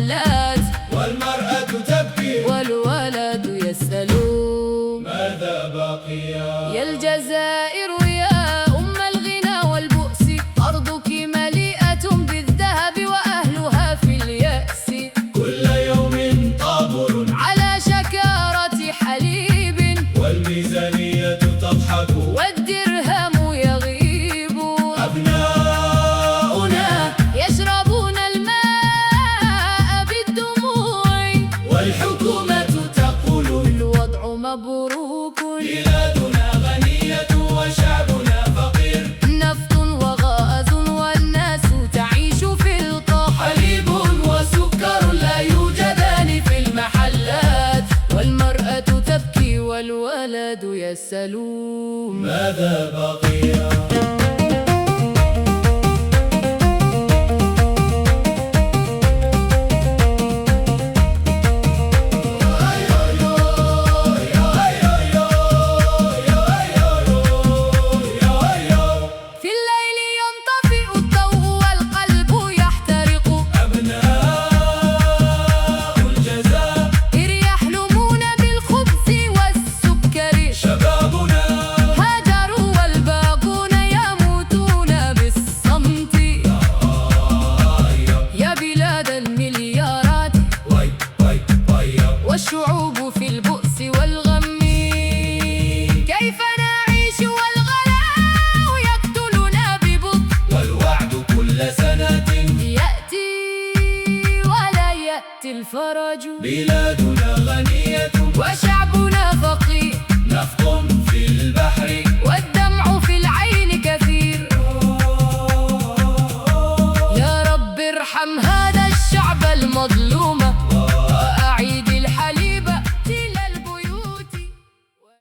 المحلات، والمرأة تبكي والولد يسأل ماذا بقي. يا الجزائر يا أم الغنى والبؤس، أرضك مليئة بالذهب وأهلها في اليأس، كل يوم طابور على شكارة حليب، والميزانية تضحك والدرهم يغيب، أبناؤنا يشربون الماء بالدموع، والحكومة تقول الوضع مبروك، بلادنا غنية وشعبنا فقير، نفط وغاز والناس تعيش في القحط، حليب وسكر لا يوجدان في المحلات، والمرأة تبكي والولد يسأل ماذا بقي. في الليل ينطفئ الضوء والقلب يحترق، أبناء الجزائر يحلمون بالخبز والسكر، شبابنا هاجروا والباقون يموتون بالصمت، يا بلاد المليارات والشعوب في البؤس والغم، كيف نعيش والغلاء يقتلنا ببطء، والوعد كل سنة يأتي ولا يأتي الفرج، بلادنا غنية وشعبنا فقير، نفط في البحر والدمع في العين كثير، يا رب ارحم هذا الشعب المظلوم